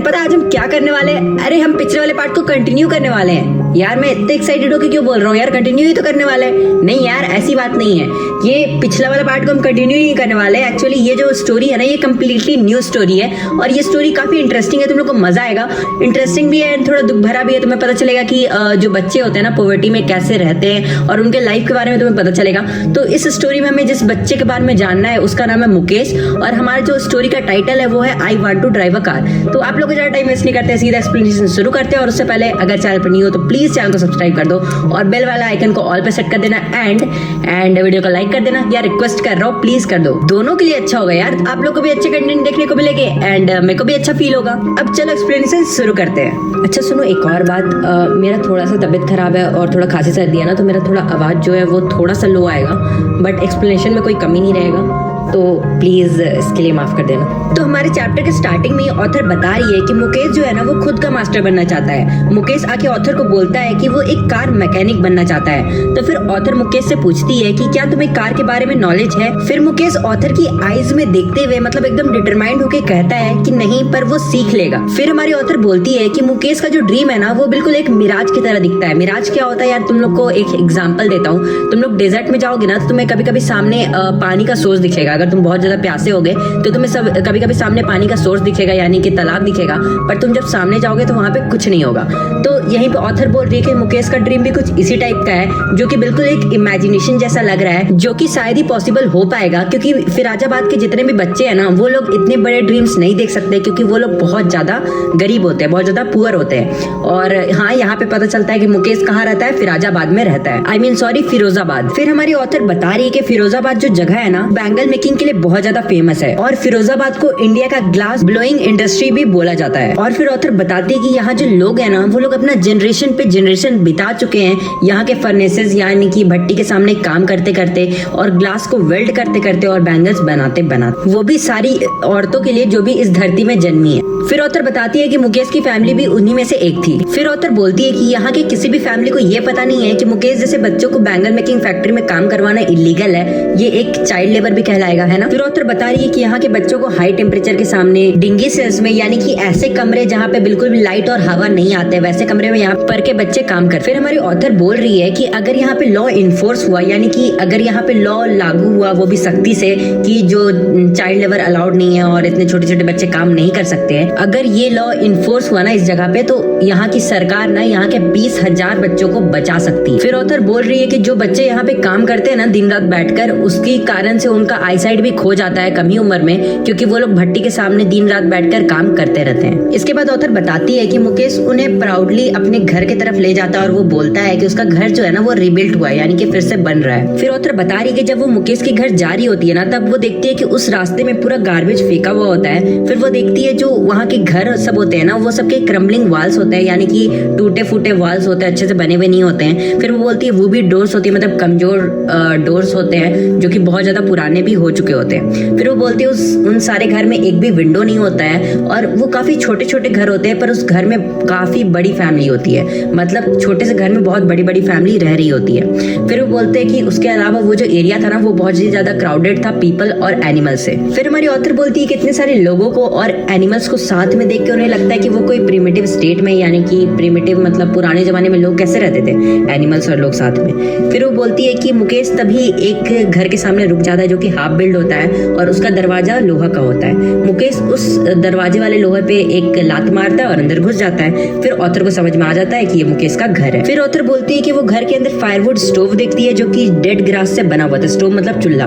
पता आज हम क्या करने वाले हैं? अरे हम पिछले वाले पार्ट को कंटिन्यू करने वाले हैं। यार मैं इतने एक्साइटेड होकर क्यों बोल रहा हूँ यार, कंटिन्यू ही तो करने वाले हैं। नहीं यार ऐसी बात नहीं है, ये पिछला वाला पार्ट को हम कंटिन्यू नहीं करने वाले हैं। एक्चुअली ये जो स्टोरी है ना, ये कम्प्लीटली न्यू स्टोरी है और ये स्टोरी काफी इंटरेस्टिंग है, तुम लोग को मजा आएगा। इंटरेस्टिंग भी है, थोड़ा दुख भरा भी है। तुम्हें पता चलेगा कि जो बच्चे होते हैं ना पॉवर्टी में कैसे रहते हैं और उनके लाइफ के बारे में तुम्हें पता चलेगा। तो इस स्टोरी में हमें जिस बच्चे के बारे में जानना है उसका नाम है मुकेश और हमारा जो स्टोरी का टाइटल है वो है I want to drive a car. तो आप लोग ज्यादा टाइम वेस्ट नहीं करते, सीधा एक्सप्लेनेशन शुरू करते हैं। और उससे पहले अगर चैनल पर नहीं हो तो प्लीज चैनल को सब्सक्राइब कर दो और बेल वाला आइकन को ऑल पे सेट कर देना एंड वीडियो को लाइक कर देना। यार रिक्वेस्ट कर रहा हूँ, प्लीज कर दो, दोनों के लिए अच्छा होगा यार, आप लोग को भी अच्छे कंटेंट देखने को मिलेंगे एंड मेरे को भी अच्छा फील होगा। अब चलो एक्सप्लेनेशन शुरू करते हैं। अच्छा सुनो एक और बात, मेरा थोड़ा सा तबीयत खराब है और थोड़ा खांसी सर्दी है ना, तो मेरा थोड़ा आवाज जो है वो थोड़ा सा लो आएगा, बट एक्सप्लेनेशन में कोई कमी नहीं रहेगा, तो प्लीज इसके लिए माफ कर देना। तो हमारे चैप्टर के स्टार्टिंग में ऑथर बता रही है कि मुकेश जो है ना वो खुद का मास्टर बनना चाहता है। मुकेश आके ऑथर को बोलता है कि वो एक कार मैकेनिक बनना चाहता है। तो फिर ऑथर मुकेश से पूछती है कि क्या तुम्हें कार के बारे में नॉलेज है। फिर मुकेश ऑथर की आईज में देखते हुए मतलब एकदम डिटरमाइंड होके कहता है कि नहीं, पर वो सीख लेगा। फिर हमारी ऑथर बोलती है कि मुकेश का जो ड्रीम है ना वो बिल्कुल एक मिराज की तरह दिखता है। मिराज क्या होता है यार, तुम लोग को एक एग्जाम्पल देता हूँ। तुम लोग डेजर्ट में जाओगे ना तो तुम्हें कभी कभी सामने पानी का सोर्स दिखेगा। अगर तुम बहुत ज्यादा प्यासे हो गए तो तुम्हें सब कभी कभी सामने पानी का सोर्स दिखेगा, यानी कि तालाब दिखेगा, पर तुम जब सामने जाओगे तो वहां पे कुछ नहीं होगा। तो यहीं पे ऑथर बोल रही है कि मुकेश का ड्रीम भी कुछ इसी टाइप का है, जो कि बिल्कुल एक इमेजिनेशन जैसा लग रहा है, जो कि शायद ही पॉसिबल हो पाएगा, क्योंकि फिरोजाबाद के जितने भी बच्चे हैं ना वो लोग इतने बड़े ड्रीम्स नहीं देख सकते, क्योंकि वो लोग बहुत ज्यादा गरीब होते हैं, बहुत ज्यादा पुअर होते हैं। और हाँ, यहाँ पे पता चलता है कि मुकेश कहाँ रहता है, फिरोजाबाद में रहता है, फिरोजाबाद। फिर हमारी ऑथर बता रही है कि फिरोजाबाद जो जगह है ना बैंगल मेकिंग के लिए बहुत ज्यादा फेमस है और फिरोजाबाद को इंडिया का ग्लास ब्लोइंग इंडस्ट्री भी बोला जाता है। और फिर ऑथर बताती है कि यहाँ जो लोग हैं ना वो लोग अपना जनरेशन पे जनरेशन बिता चुके हैं यहाँ के फर्नेसेस यानी कि भट्टी के सामने काम करते करते और ग्लास को वेल्ड करते करते और बैंगल्स बनाते बनाते, वो भी सारी औरतों के लिए जो भी इस धरती में जन्मी है। फिर ऑथर बताती है कि मुकेश की फैमिली भी उन्हीं में से एक थी। फिर ऑथर बोलती है कि यहाँ के किसी भी फैमिली को ये पता नहीं है कि मुकेश जैसे बच्चों को बैंगल मेकिंग फैक्ट्री में काम करवाना इलीगल है, ये एक चाइल्ड लेबर भी कहलाएगा, है ना। फिर ऑथर बता रही है कि यहाँ के बच्चों को हाई टेम्परेचर के सामने डिंगी सेल्स में, यानी कि ऐसे कमरे जहाँ पे बिल्कुल भी लाइट और हवा नहीं आते, वैसे कमरे में यहाँ पर के बच्चे काम कर। फिर हमारी ऑथर बोल रही है कि अगर यहाँ पे लॉ इन्फोर्स हुआ, यानी कि अगर यहाँ पे लॉ लागू हुआ वो भी सख्ती से कि जो चाइल्ड लेबर अलाउड नहीं है और इतने छोटे छोटे बच्चे काम नहीं कर सकते हैं, अगर ये लॉ इन्फोर्स हुआ ना इस जगह पे, तो यहाँ की सरकार ना यहाँ के 20,000 बच्चों को बचा सकती है। फिर ऑथर बोल रही है कि जो बच्चे यहाँ पे काम करते हैं ना दिन रात बैठकर, उसकी कारण से उनका आईसाइट भी खो जाता है कम ही उम्र में, क्योंकि वो लोग भट्टी के सामने दिन रात बैठकर काम करते रहते हैं। इसके बाद ऑथर बताती है कि मुकेश उन्हें प्राउडली अपने घर की तरफ ले जाता है और वो बोलता है कि उसका घर जो है ना वो रिबिल्ट हुआ है, यानी कि फिर से बन रहा है। फिर ऑथर बता रही है कि जब वो मुकेश के घर जा रही होती है ना तब वो देखती है कि उस रास्ते में पूरा गार्बेज फेंका हुआ होता है। फिर वो देखती है जो वहाँ के घर सब होते हैं ना वो सबके क्रम्बलिंग वाल्स होते हैं, यानी कि टूटे फूटे वाल्स होते हैं, अच्छे से बने हुए नहीं होते हैं। फिर वो बोलती है वो भी डोर्स होती है, मतलब कमजोर डोर्स होते हैं जो कि बहुत ज्यादा पुराने भी हो चुके होते हैं। फिर वो बोलती है उन सारे घर में एक भी विंडो नहीं होता है और वो काफी छोटे छोटे घर होते हैं, पर उस घर में काफी बड़ी फैमिली होती है, मतलब छोटे से घर में बहुत बड़ी बड़ी फैमिली रह रही होती है। फिर वो बोलते हैं कि उसके अलावा वो जो एरिया था ना वो बहुत ही ज्यादा क्राउडेड था पीपल और एनिमल से। फिर हमारी ऑथर बोलती है कि इतने सारे लोगों को और एनिमल्स को साथ में देख के उन्हें लगता है कि वो कोई प्रिमिटिव स्टेट में, यानी कि प्रिमिटिव मतलब पुराने जमाने में लोग कैसे रहते थे, एनिमल्स और लोग साथ में। फिर वो बोलती है कि मुकेश तभी एक घर के सामने रुक जाता है जो कि हाफ बिल्ड होता है और उसका दरवाजा लोहा का होता है। मुकेश उस दरवाजे वाले लोहे पे एक लात मारता है और अंदर घुस जाता है। फिर ऑथर को समझ में आ जाता है कि ये मुकेश का घर है। फिर ऑथर बोलती है कि वो घर के अंदर फायरवुड स्टोव देखती है जो कि डेड ग्रास से बना हुआ था। स्टोव मतलब चूल्हा,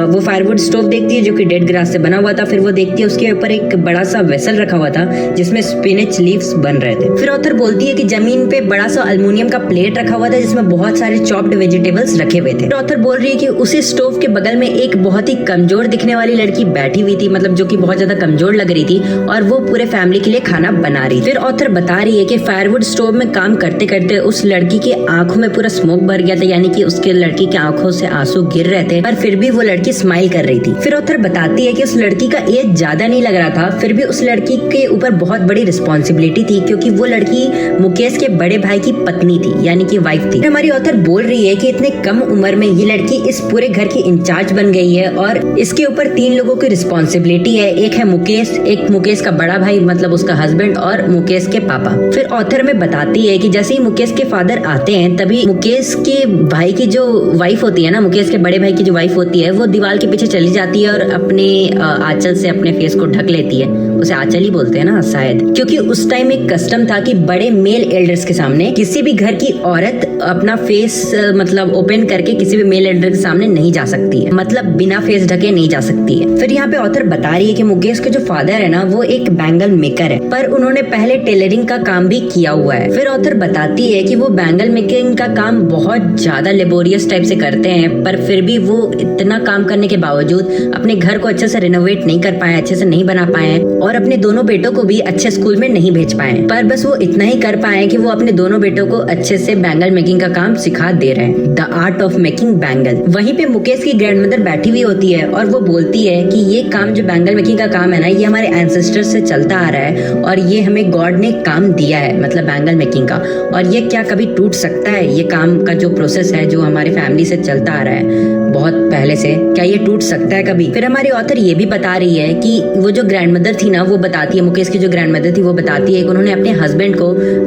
वो फायरवुड स्टोव देखती है जो कि डेड ग्रास से बना हुआ था। फिर वो देखती है उसके ऊपर एक बड़ा सा वेसल रखा हुआ था जिसमें स्पिनच लीव्स बन रहे थे। फिर ऑथर बोलती है कि जमीन पे बड़ा सा अल्युमिनियम का प्लेट रखा हुआ था जिसमें बहुत सारे चॉप्ड वेजिटेबल्स रखे हुए थे। फिर ऑथर बोल रही है कि उसी स्टोव के बगल में एक बहुत ही कमजोर दिखने वाली लड़की बैठी हुई थी, मतलब जो कि बहुत ज्यादा कमजोर लग रही थी और वो पूरे फैमिली के लिए खाना बना रही। फिर ऑथर बता रही है कि फायरवुड स्टोव में काम करते करते उस लड़की की आंखों में पूरा स्मोक भर गया था, यानी कि उसके लड़की की आंखों से आंसू गिर रहे थे, पर फिर भी वो लड़की स्माइल कर रही थी। फिर ऑथर बताती है कि उस लड़की का एज ज्यादा नहीं लग रहा था, फिर भी उस लड़की के ऊपर बहुत बड़ी रिस्पॉन्सिबिलिटी थी, क्योंकि वो लड़की मुकेश के बड़े भाई की पत्नी थी, यानी कि वाइफ थी। हमारी ऑथर बोल रही है कि इतने कम उम्र में ये लड़की इस पूरे घर की इंचार्ज बन गई है और इसके ऊपर 3 लोगों की रिस्पॉन्सिबिलिटी रिस्पॉन्सिबिलिटी है। एक है मुकेश, एक मुकेश का बड़ा भाई मतलब उसका हस्बैंड और मुकेश के पापा। फिर ऑथर में बताती है कि जैसे ही मुकेश के फादर आते हैं तभी मुकेश के भाई की जो वाइफ होती है ना, मुकेश के बड़े भाई की जो वाइफ होती है वो दीवार के पीछे चली जाती है और अपने आंचल से अपने फेस को ढक लेती है। उसे आंचल ही बोलते हैं ना शायद, क्योंकि उस टाइम एक कस्टम था कि बड़े मेल एल्डर्स के सामने किसी भी घर की औरत अपना फेस मतलब ओपन करके किसी भी मेल एल्डर के सामने नहीं जा सकती है, मतलब बिना फेस ढके नहीं जा सकती है। फिर यहाँ पे ऑथर बता रही है कि मुकेश के जो फादर है ना वो एक बैंगल मेकर है, पर उन्होंने पहले टेलरिंग का काम भी किया हुआ है। फिर ऑथर बताती है कि वो बैंगल मेकिंग का काम बहुत ज्यादा लेबोरियस टाइप से करते हैं, पर फिर भी वो इतना काम करने के बावजूद अपने घर को अच्छे से रिनोवेट नहीं कर पाए, अच्छे से नहीं बना पाए और अपने दोनों बेटों को भी अच्छे स्कूल में नहीं भेज पाए। पर बस वो इतना ही कर पाए कि वो अपने दोनों बेटों को अच्छे से बैंगल मेकिंग का काम सिखा दे रहे हैं, the art of making bangle. वहीं पे मुकेश की ग्रैंडमदर बैठी हुई होती है और वो बोलती है कि ये काम जो बैंगल मेकिंग का काम है ना, ये हमारे एंसेस्टर से चलता आ रहा है और ये हमें गॉड ने काम दिया है, मतलब बैंगल मेकिंग का, और ये क्या कभी टूट सकता है? ये काम का जो प्रोसेस है जो हमारे फैमिली से चलता आ रहा है बहुत पहले से, क्या ये टूट सकता है कभी? फिर हमारी ऑथर ये भी बता रही है कि वो जो ग्रैंडमदर थी ना, वो बताती है, मुकेश की जो ग्रैंडमदर थी वो बताती है कि उन्होंने अपने हस्बैंड को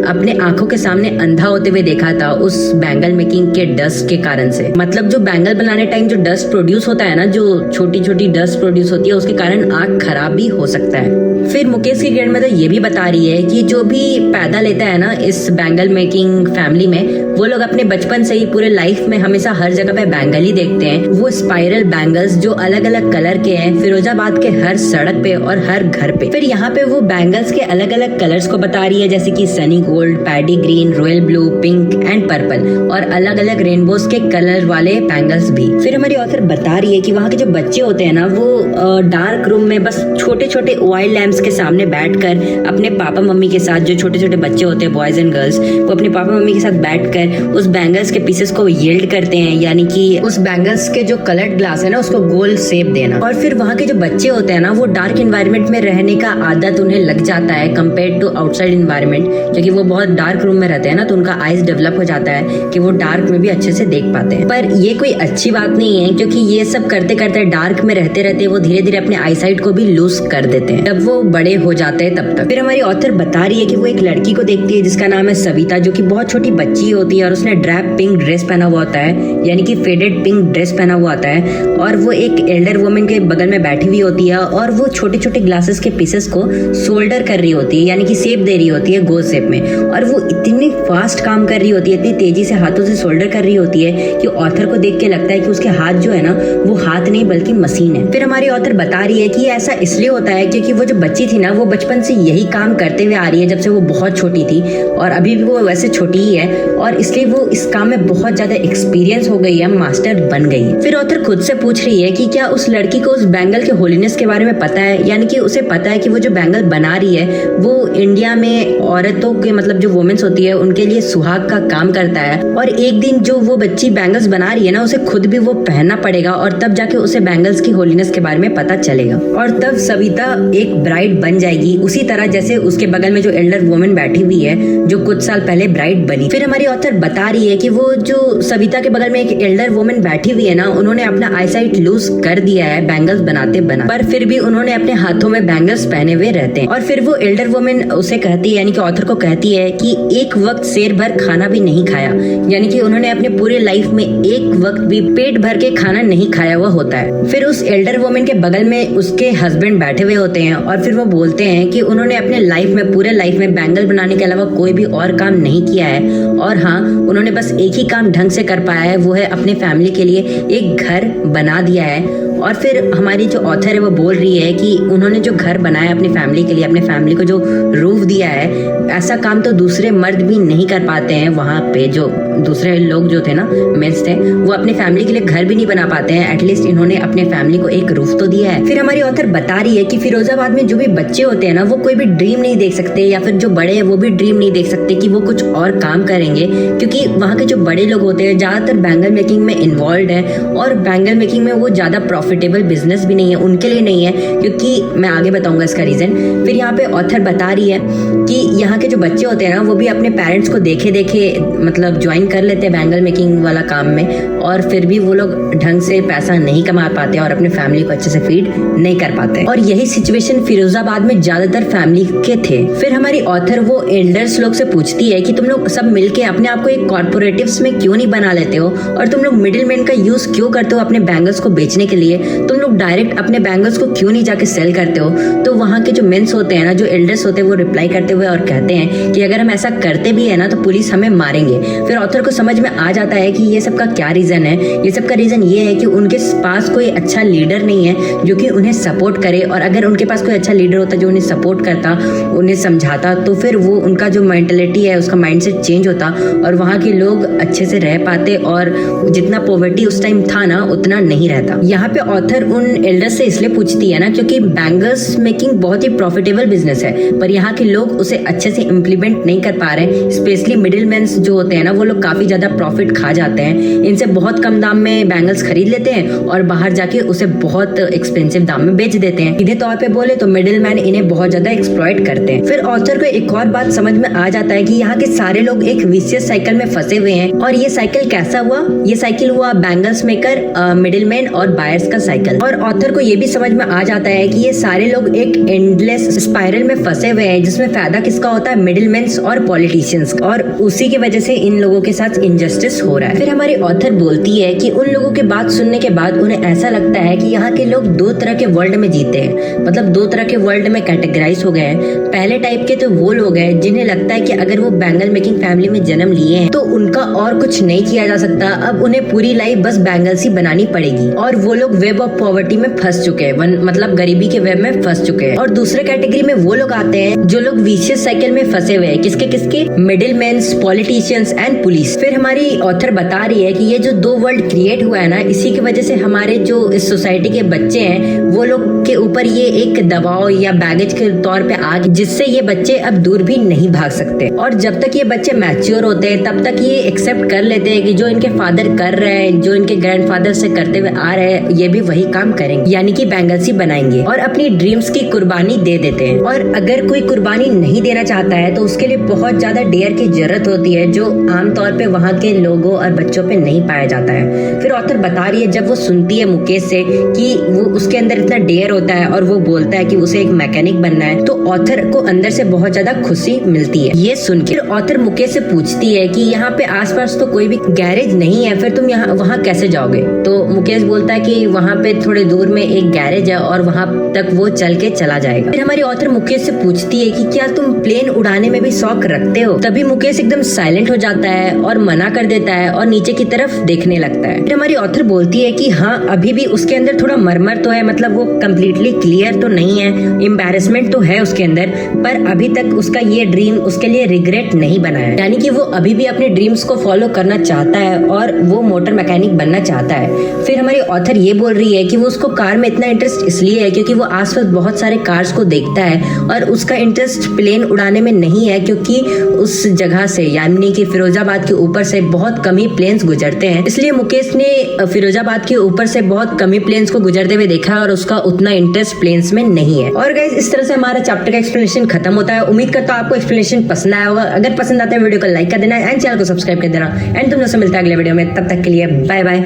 अपने आंखों के सामने अंधा होते हुए देखा था उस बैंगल मेकिंग के डस्ट के कारण से। मतलब जो बैंगल बनाने टाइम जो डस्ट प्रोड्यूस होता है ना, जो छोटी छोटी डस्ट प्रोड्यूस होती है, उसके कारण आंख खराब भी हो सकता है। फिर मुकेश की ग्रैंडमदर ये भी बता रही है कि जो भी पैदा लेता है ना इस बैंगल मेकिंग फैमिली में, वो लोग अपने बचपन से ही पूरे लाइफ में हमेशा हर जगह पे बैंगल ही देखते हैं। वो स्पाइरल बैंगल्स जो अलग अलग कलर के हैं, फिरोजाबाद के हर सड़क पे और हर घर पे। फिर यहाँ पे वो बैंगल्स के अलग अलग कलर्स को बता रही है, जैसे कि Sunny gold, paddy green, royal blue, pink and purple, और अलग अलग रेनबोस के कलर वाले बैंगल्स भी। फिर हमारी ऑथर बता रही है कि वहाँ के जो बच्चे होते हैं ना, वो डार्क रूम में बस छोटे छोटे ऑयल लैम्प्स के सामने बैठकर अपने पापा मम्मी के साथ, जो छोटे छोटे बच्चे होते हैं बॉयज एंड गर्ल्स, वो अपने पापा मम्मी के साथ बैठकर उस बैंगल्स के पीसेस को येल्ड करते हैं, यानी कि उस बैंगल्स के जो कलर्ड ग्लास है ना उसको गोल शेप देना। और फिर वहाँ के जो बच्चे होते हैं ना, वो डार्क एनवायरनमेंट में रहने का आदत उन्हें लग जाता है कंपेयर टू आउटसाइड एनवायरनमेंट, क्योंकि वो बहुत डार्क रूम में रहते हैं ना, तो उनका आईज डेवलप हो जाता है कि वो डार्क में भी अच्छे से देख पाते हैं। पर ये कोई अच्छी बात नहीं है, क्योंकि ये सब करते करते डार्क में रहते रहते वो धीरे धीरे अपने आईसाइट को भी लूज कर देते हैं, तब वो बड़े हो जाते हैं तब तक। फिर हमारी ऑथर बता रही है कि वो एक लड़की को देखती है जिसका नाम है सविता, जो कि बहुत छोटी बच्ची होती है और उसने ड्रैप पिंक ड्रेस पहना हुआ होता है, यानी कि फेडेड पिंक ड्रेस पहना हुआ होता है, और वो एक एल्डर वुमन के बगल में बैठी हुई होती है और वो छोटे छोटे ग्लासेस के पीसेस को सोल्डर कर रही होती है, यानी कि शेप दे रही होती है गोल शेप में। और वो इतनी फास्ट काम कर रही होती है, इतनी तेजी से हाथों से सोल्डर कर रही होती है कि ऑथर को देख के लगता है कि उसके हाथ जो है ना वो हाथ नहीं बल्कि मशीन है। फिर हमारी ऑथर बता रही है कि ऐसा इसलिए होता है क्योंकि वो जो बच्ची थी ना, वो बचपन से यही काम करते हुए आ रही है जब से वो बहुत छोटी थी, और अभी भी वो वैसे छोटी ही है, और इसलिए वो इस काम में बहुत ज्यादा एक्सपीरियंस हो गई है, मास्टर बन गई है। फिर ऑथर खुद से पूछ रही है कि क्या उस लड़की को उस बैंगल के होलीनेस के बारे में पता है, यानी कि उसे पता है कि वो जो बैंगल बना रही है वो इंडिया में औरतों के मतलब जो वुमेन्स होती है उनके लिए सुहाग का काम करता है, और एक दिन जो वो बच्ची बैंगल्स बना रही है ना उसे खुद भी वो पहनना पड़ेगा, और तब जाके उसे बैंगल्स की होलीनेस के बारे में पता चलेगा, और तब सविता एक ब्राइड बन जाएगी, उसी तरह जैसे उसके बगल में जो एल्डर वुमेन बैठी हुई है जो कुछ साल पहले ब्राइड बनी। फिर हमारी ऑथर बता रही है कि वो जो सविता के बगल में एक एल्डर वुमेन बैठी हुई है ना, उन्होंने अपना आईसाइट लूज कर दिया है बैंगल्स बनाते बना, पर फिर भी उन्होंने अपने हाथों में बैंगल्स पहने हुए रहते हैं। और फिर वो एल्डर वुमेन उसे कहती है, यानी कि ऑथर को कहती है कि एक वक्त शेर भर खाना भी नहीं खाया, यानी कि उन्होंने अपने पूरे लाइफ में एक वक्त भी पेट भर के खाना नहीं खाया हुआ होता है। फिर उस एल्डर वुमेन के बगल में उसके हस्बैंड बैठे हुए होते हैं, और फिर वो बोलते हैं कि उन्होंने अपने लाइफ में पूरे लाइफ में बैंगल बनाने के अलावा कोई भी और काम नहीं किया है, और हाँ उन्होंने बस एक ही काम ढंग से कर पाया है, वो है अपने फैमिली के लिए एक घर बना दिया है। और फिर हमारी जो ऑथर है वो बोल रही है कि उन्होंने जो घर बनाया अपनी फैमिली के लिए, अपने फैमिली को जो रूफ दिया है, ऐसा काम तो दूसरे मर्द भी नहीं कर पाते हैं। वहाँ पे जो दूसरे लोग जो थे ना, मेंस थे, वो अपने फैमिली के लिए घर भी नहीं बना पाते हैं, एटलीस्ट इन्होंने अपने फैमिली को एक रूफ तो दिया है। फिर हमारी ऑथर बता रही है कि फिरोजाबाद में जो भी बच्चे होते हैं ना, वो कोई भी ड्रीम नहीं देख सकते, या फिर जो बड़े हैं वो भी ड्रीम नहीं देख सकते कि वो कुछ और काम करेंगे, क्योंकि वहाँ के जो बड़े लोग होते हैं ज्यादातर बैंगल मेकिंग में इन्वॉल्व है, और बैंगल मेकिंग में वो ज्यादा प्रॉफिटेबल बिजनेस भी नहीं है, उनके लिए नहीं है, क्योंकि मैं आगे बताऊंगा इसका रीजन। फिर यहाँ पे ऑथर बता रही है कि यहाँ के जो बच्चे होते हैं ना, वो भी अपने पेरेंट्स को देखे देखे मतलब ज्वाइन ज्वाइन कर लेते हैं बैंगल मेकिंग वाला काम में, और फिर भी वो लोग ढंग से पैसा नहीं कमा पाते और अपने फैमिली को अच्छे से फीड नहीं कर पाते। और यही सिचुएशन फिरोजाबाद में ज्यादातर फैमिली के थे। फिर हमारी ऑथर वो एल्डर्स लोग से पूछती है कि तुम लोग सब मिलके अपने आप को एक कॉर्पोरेटिव्स में क्यों नहीं बना लेते हो, और तुम लोग मिडिल मैन का यूज क्यों करते हो अपने बैंगल्स को बेचने के लिए, तुम लोग डायरेक्ट अपने बैंगल्स को क्यों नहीं जाके सेल करते हो। तो वहाँ के जो मेंस होते हैं ना, जो एल्डर्स होते हैं, वो रिप्लाई करते हुए और कहते हैं कि अगर हम ऐसा करते भी है ना तो पुलिस हमें मारेंगे। फिर ऑथर को समझ में आ जाता है कि ये सब का क्या रीजन है। ये सब का रीजन ये है कि उनके पास कोई अच्छा लीडर नहीं है जो कि उन्हें सपोर्ट करे, और अगर उनके पास कोई अच्छा लीडर होता जो उन्हें सपोर्ट करता, उन्हें समझाता, तो फिर वो उनका जो मेंटेलिटी है उसका माइंडसेट चेंज होता और वहाँ के लोग अच्छे से रह पाते, और जितना पॉवर्टी उस टाइम था ना उतना नहीं रहता। यहाँ पे ऑथर उन एल्डर्स से इसलिए पूछती है ना क्योंकि बैंगल्स मेकिंग बहुत ही प्रॉफिटेबल बिजनेस है, पर यहाँ के लोग उसे अच्छे से इम्प्लीमेंट नहीं कर पा रहे। स्पेशली मिडिल मैन जो होते हैं ना, वो लोग काफी ज्यादा प्रॉफिट खा जाते हैं। इनसे बहुत कम दाम में बैंगल्स खरीद लेते हैं और बाहर जाके उसे बहुत एक्सपेंसिव दाम में बेच देते हैं। सीधे तौर पे बोले तो मिडिल मैन इन्हें बहुत ज्यादा एक्सप्लॉइट करते हैं। फिर ऑथर को एक और बात समझ में आ जाता है कि यहाँ के सारे लोग एक विशियस साइकिल में फंसे हुए हैं। और ये साइकिल कैसा हुआ? ये साइकिल हुआ बैंगल्स मेकर, मिडिल मैन और बायर्स का साइकिल। और ऑथर को ये भी समझ में आ जाता है कि ये सारे लोग एक एंडलेस स्पाइरल में फंसे हुए हैं, जिसमें फायदा किसका होता है? मिडिल मैन और पॉलिटिशियंस, और उसी की वजह से इन लोगों के साथ इनजस्टिस हो रहा है। फिर हमारी ऑथर बोलती है कि उन लोगों की बात सुनने के बाद उन्हें ऐसा लगता है कि यहाँ के लोग दो तरह के वर्ल्ड में जीते हैं, मतलब दो तरह के वर्ल्ड में कैटेगराइज हो गए हैं। पहले टाइप के तो वो लोग हैं जिन्हें लगता है कि अगर वो बैंगल मेकिंग फैमिली में जन्म लिए हैं तो उनका और कुछ नहीं किया जा सकता, अब उन्हें पूरी लाइफ बस बैंगल्स ही बनानी पड़ेगी, और वो लोग वेब ऑफ पॉवर्टी में फंस चुके हैं, मतलब गरीबी के वेब में फंस चुके हैं। और दूसरे कैटेगरी में वो लोग आते हैं जो लोग विशियस साइकिल में फंसे हुए हैं। किसके किसके? Middle man, politicians and police. फिर हमारी ऑथर बता रही है कि ये जो दो वर्ल्ड क्रिएट हुआ है ना, इसी की वजह से हमारे जो इस सोसाइटी के बच्चे हैं वो लोग के ऊपर ये एक दबाव या बैगेज के तौर पे आ गया, जिससे ये बच्चे अब दूर भी नहीं भाग सकते। और जब तक ये बच्चे मैच्योर होते हैं तब तक ये एक्सेप्ट कर लेते हैं कि जो इनके फादर कर रहे हैं, जो इनके ग्रैंडफादर से करते हुए आ रहे हैं, ये भी वही काम करेंगे, यानी कि बैंगल्स ही बनाएंगे और अपनी ड्रीम्स की कुर्बानी दे देते हैं। और अगर कोई कुर्बानी नहीं देना चाहता है तो उसके लिए बहुत ज्यादा डेयर की जरूरत होती है, जो आमतौर पे वहाँ के लोगों और बच्चों पे नहीं पाया जाता है। फिर ऑथर बता रही है जब वो सुनती है मुकेश से कि वो उसके अंदर इतना डेयर होता है और वो बोलता है कि उसे एक मैकेनिक बनना है, तो ऑथर को अंदर से बहुत ज्यादा खुशी मिलती है ये सुन के। फिर ऑथर मुकेश से पूछती है कि यहाँ पे आसपास तो कोई भी गैरेज नहीं है, फिर तुम यहाँ वहाँ कैसे जाओगे? तो मुकेश बोलता है कि वहाँ पे थोड़े दूर में एक गैरेज है और वहाँ तक वो चल के चला जाएगा। फिर हमारी ऑथर मुकेश से पूछती है कि क्या तुम प्लेन उड़ाने में भी शौक रखते हो? तभी मुकेश एकदम साइलेंट हो जाता है और मना कर देता है और नीचे की तरफ देखने लगता है। फिर हमारी ऑथर बोलती है कि हाँ, अभी भी उसके अंदर थोड़ा मरमर तो है, मतलब वो कम्प्लीटली क्लियर तो नहीं है, एम्बैरेसमेंट तो है उसके अंदर, पर अभी तक उसका ये ड्रीम उसके लिए रिग्रेट नहीं बना है, यानी कि वो अभी भी अपने ड्रीम्स को फॉलो करना चाहता है और वो मोटर मैकेनिक बनना चाहता है। फिर हमारी ऑथर ये बोल रही है कि वो उसको कार में इतना इंटरेस्ट इसलिए है क्योंकि वो आसपास बहुत सारे कार्स को देखता है और उसका इंटरेस्ट प्लेन उड़ाने में नहीं है, क्योंकि उस जगह से यानी कि फिरोजाबाद के ऊपर से बहुत कम ही प्लेन्स गुजरते हैं। इसलिए मुकेश ने फिरोजाबाद के ऊपर से बहुत कम ही प्लेन्स को गुजरते हुए देखा और उसका उतना इंटरेस्ट प्लेन्स में नहीं है। और गाइस, इस तरह से हमारा चैप्टर का एक्सप्लेनेशन खत्म होता है। उम्मीद करता हूँ आपको एक्सप्लेनेशन पसंद आया होगा। अगर पसंद आता है वीडियो को लाइक कर देना एंड चैनल को सब्सक्राइब कर देना, एंड तुम लोग से मिलता है अगले वीडियो में। तब तक के लिए बाय बाय।